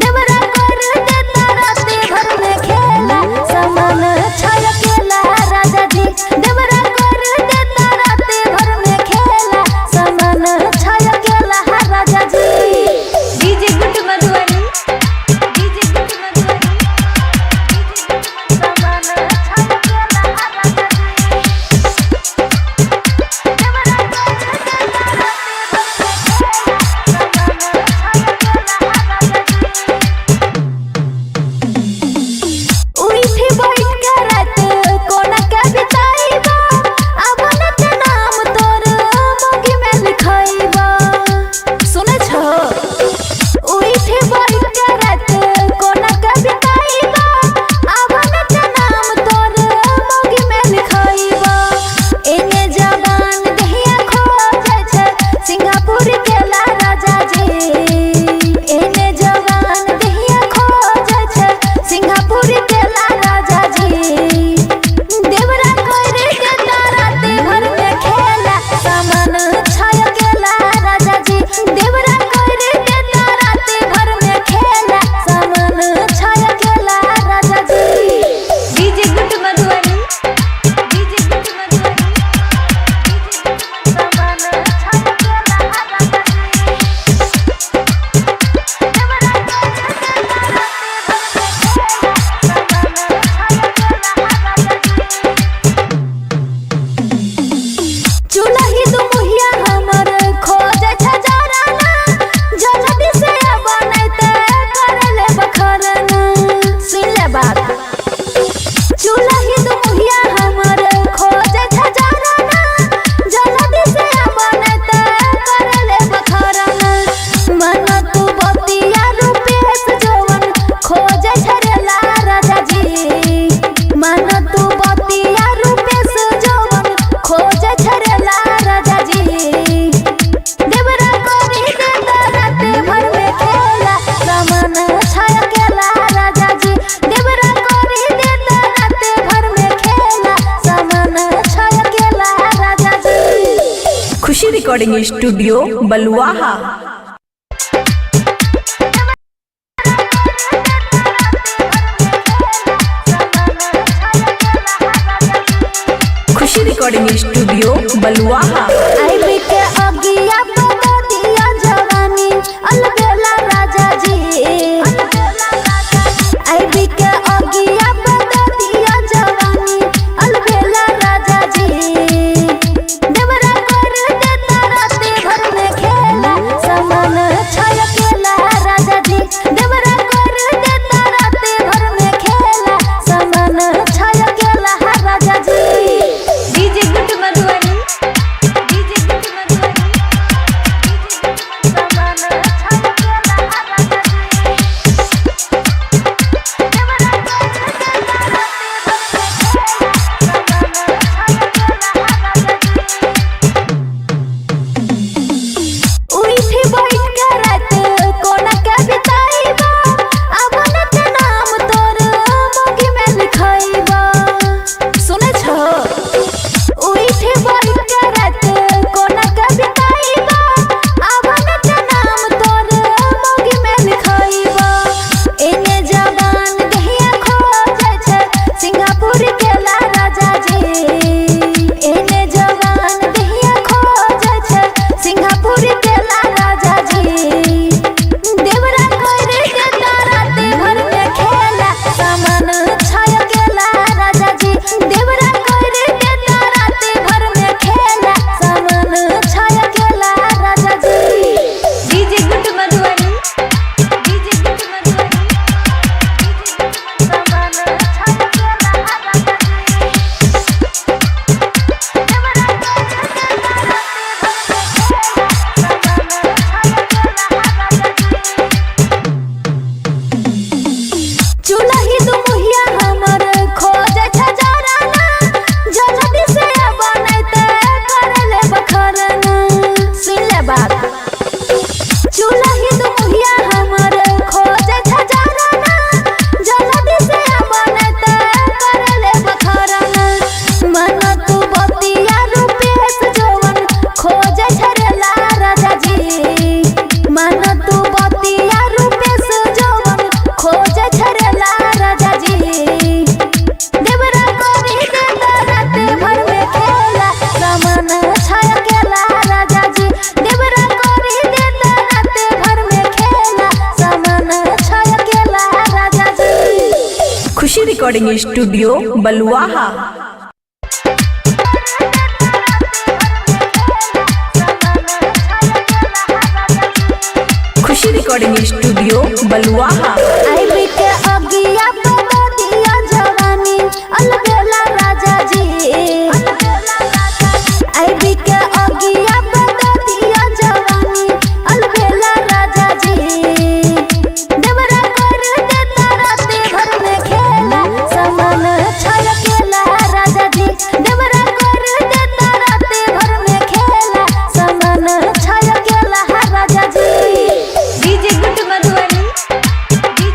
देवरा कर देता राते भर में खेला समान छलकेला राजा जी। देवरा कर देता राते भर में खेला समान छलकेला राजा जी। DJ good Madhubani, DJ good Madhubani, समान छलकेला राजा जी। Recording studio Baluaha. Khushi recording studio Baluaha. आईबी के अगिया बता दिया जवानी अलबेला राजा जी। आईबी के अगिया बता दिया जवानी अलबेला राजा जी। देवरा कर देता राती भर में खेला समान छयकेला राजा जी। देवरा कर देता राती भर में खेला समान छयकेला राजा जी। DJ good Madhubani, DJ good Madhubani, समान छयकेला राजा जी। उठी बैठ के रात कोना के बिताईबा अपन के नाम तोर मोगी में लिखाईबा। सुने छो उठी बैठ के रात कोना के बिताईबा अपन के नाम तोर मोगी में लिखाईबा। एने जवान दहिया खो जाय छे सिंगापुर के ला राजा जी। एने जवान दहिया खो जाय छे सिंगापुर के ला राजा जी। देवरा कर देता राती भर में खेला समान छयकेला राजा जी। देवरा कर देता राती भर में खेला समान छयकेला राजा जी। DJ good Madhubani, DJ good Madhubani, समान छयकेला राजा जी। देवरा कर देता चूल्ही दुमुहिया हमर खोजे छजराना जल्दी से बनैते करले बखरना। सुन ले बात चूल्ही दुमुहिया हमर खोजे छजराना जल्दी से बनैते करले बखरना। मन तू बतिया रूपेश जवन खोजे छरेला राजा जी। मन तू बतिया रूपेश जवन खोजे छरेला राजा जी। देवरा करी देता राती भर में खेला समान छयकेला राजा जी। देवरा करी देता राती भर में खेला समान छयकेला राजा जी। खुशी recording studio Baluaha. Khushi recording studio Baluaha. आईबी के अगिया बता दिया जवानी अलबेला राजा जी। आईबी के अगिया बता दिया जवानी अलबेला राजा जी। देवरा कर देता राती भर में खेला समान छयकेला राजा जी। देवरा कर देता राती भर में खेला समान छयकेला राजा जी। डीजे गुड मधुबनी, डीजे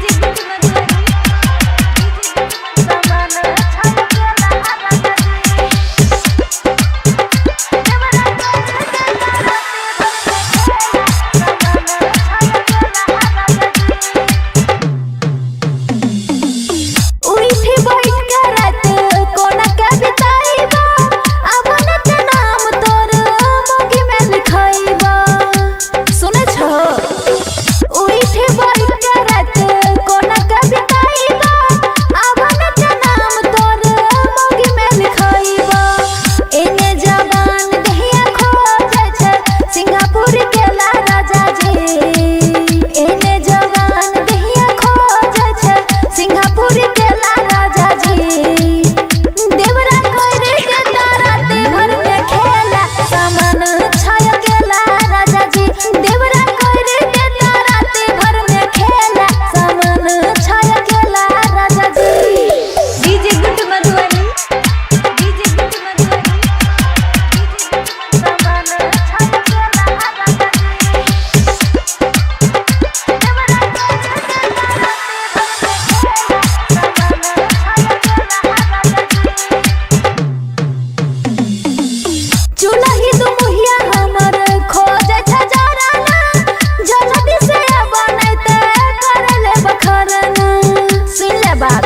बात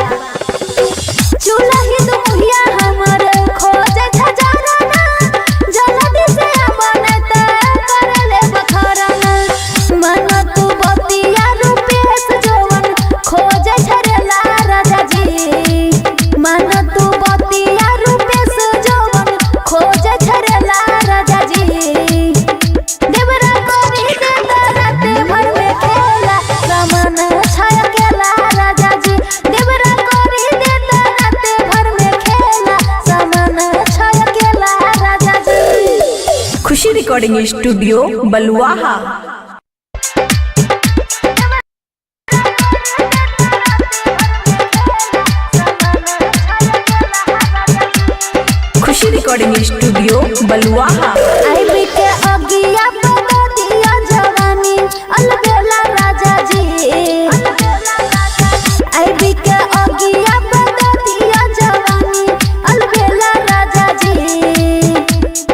चूल्हा ही दुनिया हमर खोजे छजाना जल्दी से बनत करले बखरना मन तू बतिया रूपेश जवन खोजे छरेला राजा जी मन तू बतिया रूपेश जवन खोजे छरेला राजा जी देवरा करी देता रात भर में खेला सामान छाया केला राजा जी देवरा करी देता रात भर में खेला सामान छाया केला राजा जी। खुशी recording studio Baluaha. Khushi recording studio Baluaha. आईबी के अगिया बता दिया जवानी अलबेला राजा जी आईबी के अगिया बता दिया जवानी अलबेला राजा जी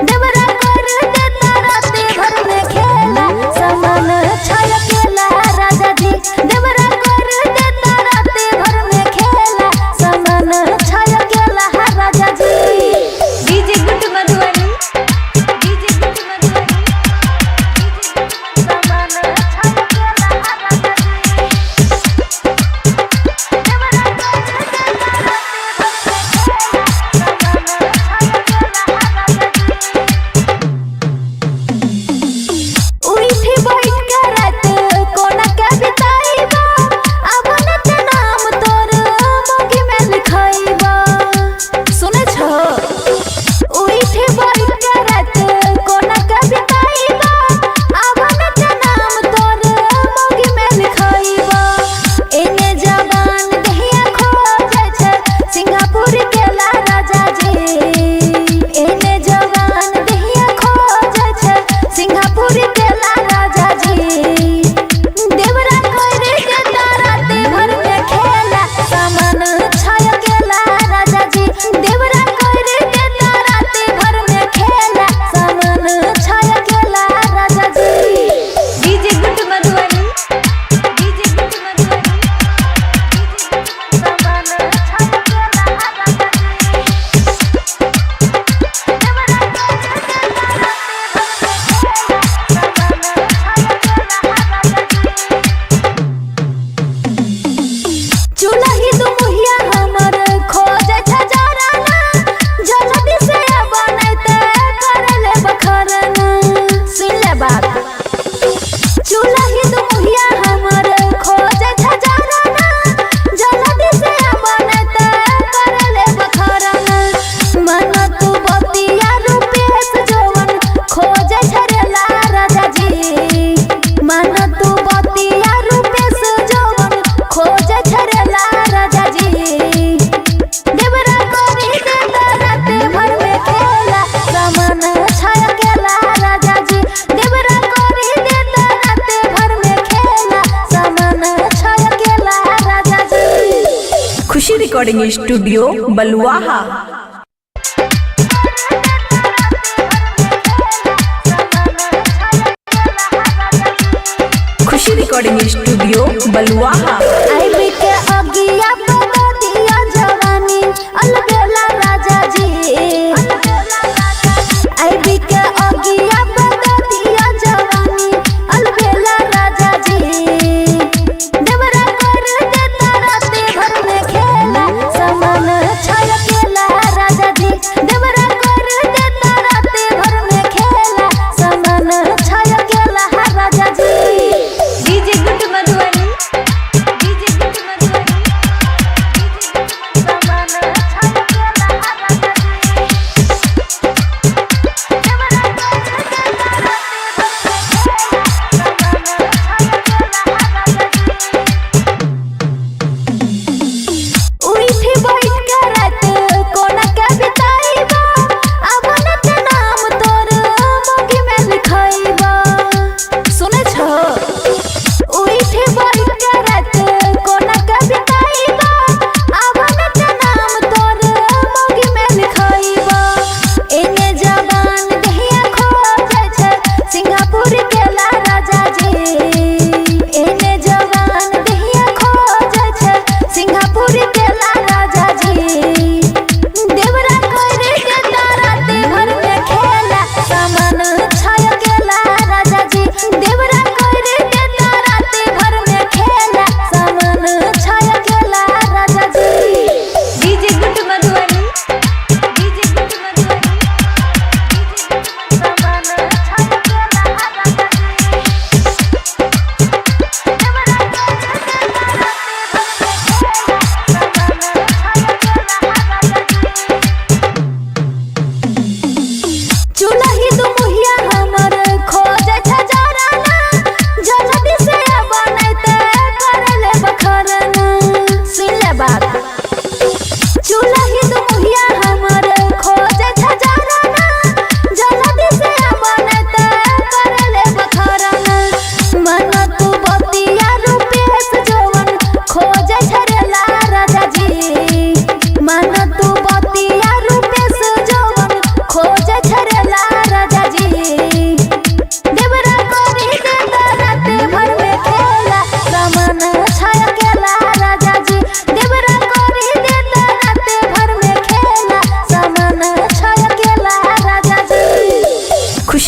देवरा कर देता रात भर में खेला सामान छाया केला राजा जी देवरा कर देता रात भर में खेला सामान छाया केला राजा जी। DJ good Madhubani DJ good Madhubani सामान छाया केला राजा जी देवरा कर देता उठी बैठ के रात कोना के बिताईबा अबन के नाम तोर मोगी में लिखाईबा सुने छो उठी बैठ के रात कोना के बिताईबा अबन के नाम तोर मोगी में लिखाईबा एने जवान दहिया खो जाय छे सिंगापुर केला राजा जी एने जवान दहिया खो जाय छे सिंगापुर केला राजा जी देवरा करे देता रात भर में खेला सामान छाया केला राजा जी देवरा करे देता रात भर में खेला सामान छाया केला राजा जी। DJ good Madhubani DJ good Madhubani सामान छाया केला राजा जी देवरा करे देता रात भर में खेला सामान छाया केला राजा जी चूल्हा ही दुमुहिया हमर खोजे छजाना जल्दी से बनत करले बखरना सुन ले बात चूल्हा ही दुमुहिया हमर खोजे छजाना जल्दी से बनत करले बखरना मन तू बतिया रूपेश जवन खोजे छरेला राजा जी मन तू बतिया रूपेश जवन खोजे छरेला राजा जी देवरा करी देता रात भर में खेला सामान छाया केला राजा जी देवरा करी देता रात भर में खेला सामान छाया केला राजा जी। खुशी recording studio Baluaha. Khushi recording studio Baluaha. आईबी के अगिया बता दिया जवानी अलबेला राजा जी आईबी के अगिया बता दिया जवानी अलबेला राजा जी देवरा कर देता रात भर में खेला सामान छाया केला राजा जी देवरा कर देता रात भर में खेला सामान छाया केला राजा जी। DJ good Madhubani DJ good Madhubani सामान छाया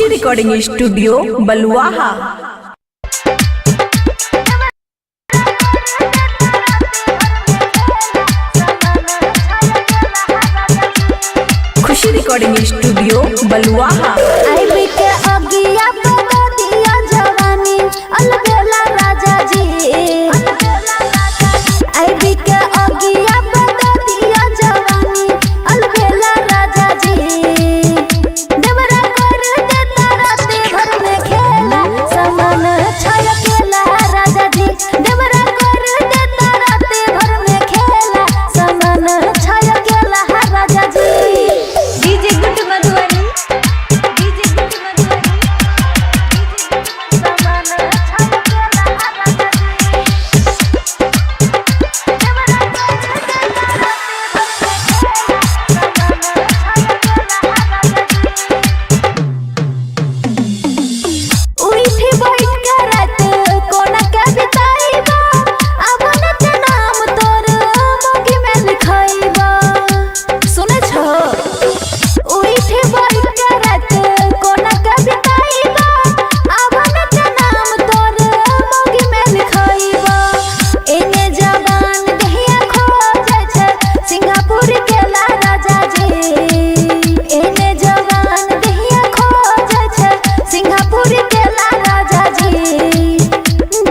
खुशी recording studio Baluaha. Khushi recording studio Baluaha. आईबी के अगिया बता दिया जवानी अलबेला राजा जी। आईबी के अगिया बता दिया जवानी अलबेला राजा जी। देवरा कर देता राती भर में खेला समान छयकेला राजा जी। देवरा कर देता राती भर में खेला समान छयकेला राजा जी। DJ good Madhubani, DJ good Madhubani, समान छयकेला राजा जी। उठी बैठ के रात कोना के बिताईबा अब न के नाम तोर मोगी में लिखाईबा। सुने छो उठी बैठ के रात कोना के बिताईबा अब न के नाम तोर मोगी में लिखाईबा। एने जवान दहिया खो जाय छे सिंगापुर के ला राजा जी। एने जवान दहिया खो जाय छे सिंगापुर के ला राजा जी।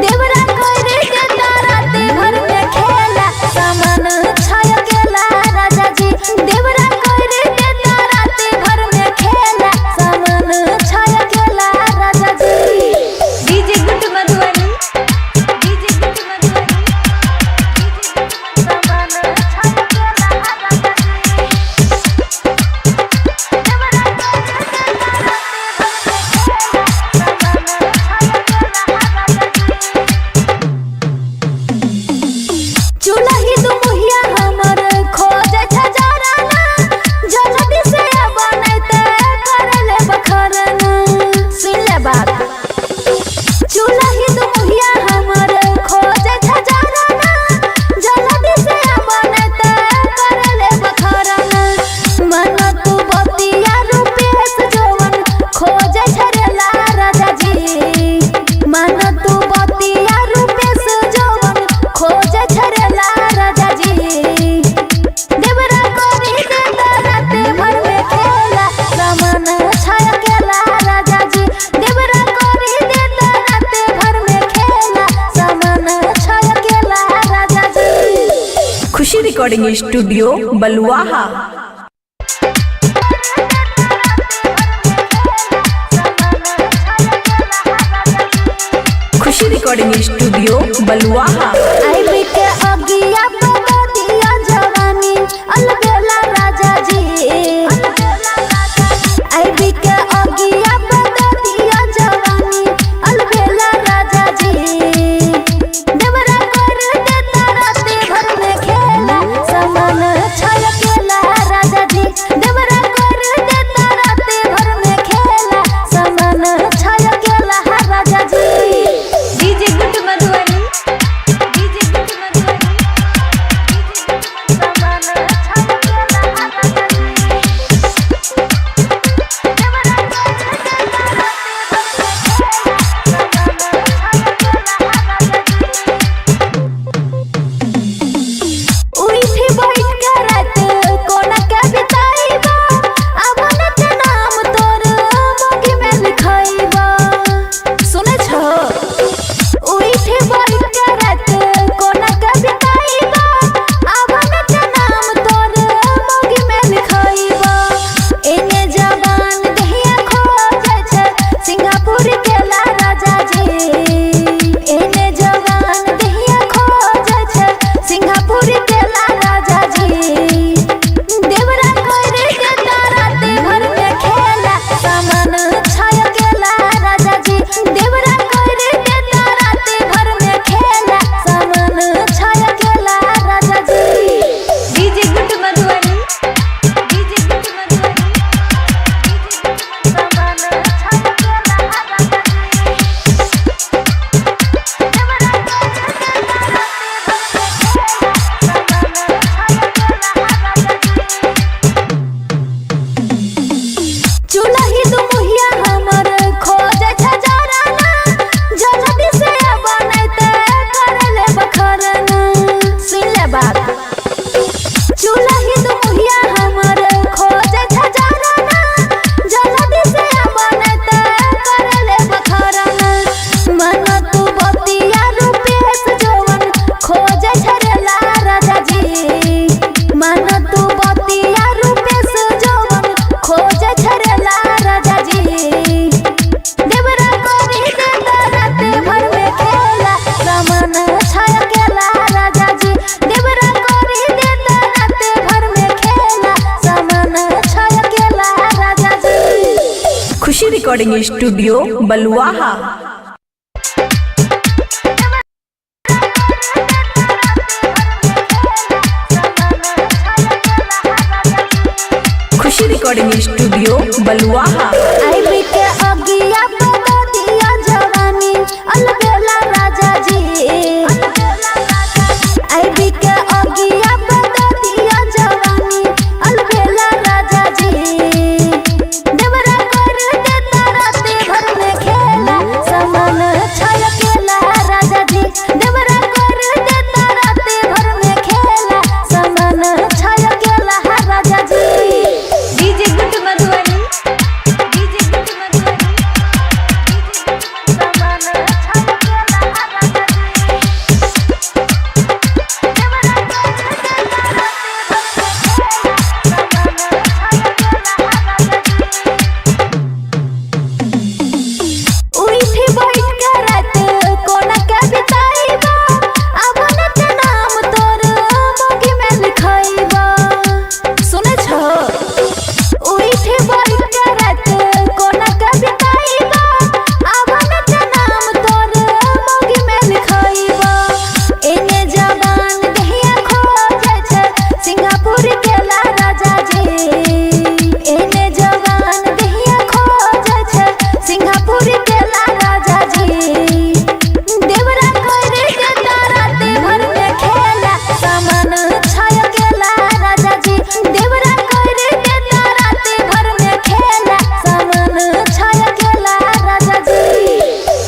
देवरा कर देता राती भर में खेला सामान छयकेला राजा जी। देवरा कर देता राती भर में खेला सामान छयकेला राजा जी। DJ good Madhubani, DJ good Madhubani, सामान छयकेला राजा जी। देवरा कर देता राती भर में चूल्ही दुमुहिया हमर खोजे छजाराना जल्दी से बनैते करले बखरना। सुन ले बात चूल्ही दुमुहिया हमर खोजे छजाराना जल्दी से बनैते करले बखरना। मन तू बतिया रूपेश जवन खोजे छरेला राजा जी। मन तू बतिया रूपेश जवन खोजे छरेला राजा जी। देवरा करी देता राती भर में खेला सामान छयकेला राजा जी। देवरा करी देता राती भर में खेला सामान छयकेला राजा जी। खुशी recording studio Baluaha. Khushi recording studio Baluaha. आईबी के अगिया बता दिया जवानी अलबेला राजा जी। आईबी के अगिया बता दिया जवानी अलबेला राजा जी। देवरा कर देता राती भर में खेला समान छयकेला राजा जी। देवरा कर देता राती भर में खेला समान छयकेला राजा जी। डीजे गुड मधुबनी, खुशी recording studio Baluaha. Khushi recording studio Baluaha. आईबी के अगिया बता दिया जवानी अलबेला राजा जी। आईबी के अगिया बता दिया जवानी अलबेला राजा जी। देवरा कर देता राते भर में खेला समान छयकेला राजा जी। देवरा कर देता राते भर में खेला समान छयकेला राजा जी। DJ good Madhubani, DJ good Madhubani, समान छयकेला राजा जी। उठी बैठ के रात कोना के बिताइबा अबन के नाम तोर मोगी में लिखाइबा। सुने छो उठी बैठ के रात कोना के बिताइबा अबन के नाम तोर मोगी में लिखाइबा। एने जवान दहिया खो जाय छै सिंगापुर के ला राजा जी। एने जवान दहिया खो जाय छै सिंगापुर के ला राजा जी। देवरा कर देता राते भर में खेला समान छयकेला राजा जी। देवरा कर देता राते भर में खेला समान छयकेला राजा जी।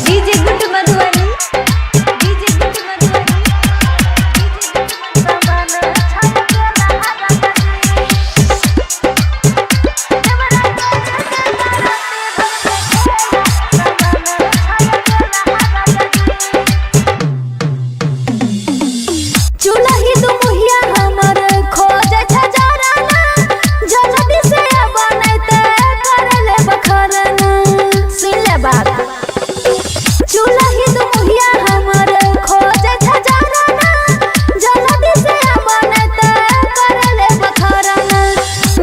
DJ good Madhubani, DJ good Madhubani, समान छयकेला राजा जी। चूल्ही दुमुहिया हमर खोजे छ जराना जल्दी से बनैते कर ले बखरना। सुन ले बात चूल्ही दुमुहिया हमर खोजे छ जराना जल्दी से बनैते कर ले बखरना।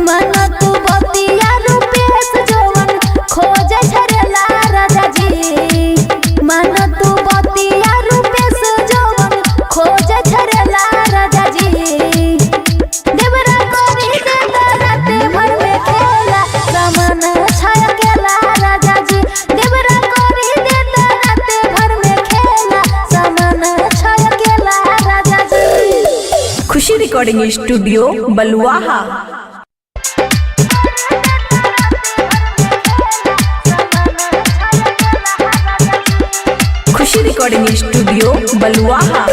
मन तू बतिया रूपेश जवन खोजे छ रे ला राजा जी। मन तू बतिया रूपेश जवन खोजे छ रे ला राजा जी। देवरा करी देता राते भर में खेला समान छयकेला राजा जी। देवरा करी देता राते भर में खेला समान छयकेला राजा जी। खुशी recording studio Baluaha. Khushi recording studio बलुआहा।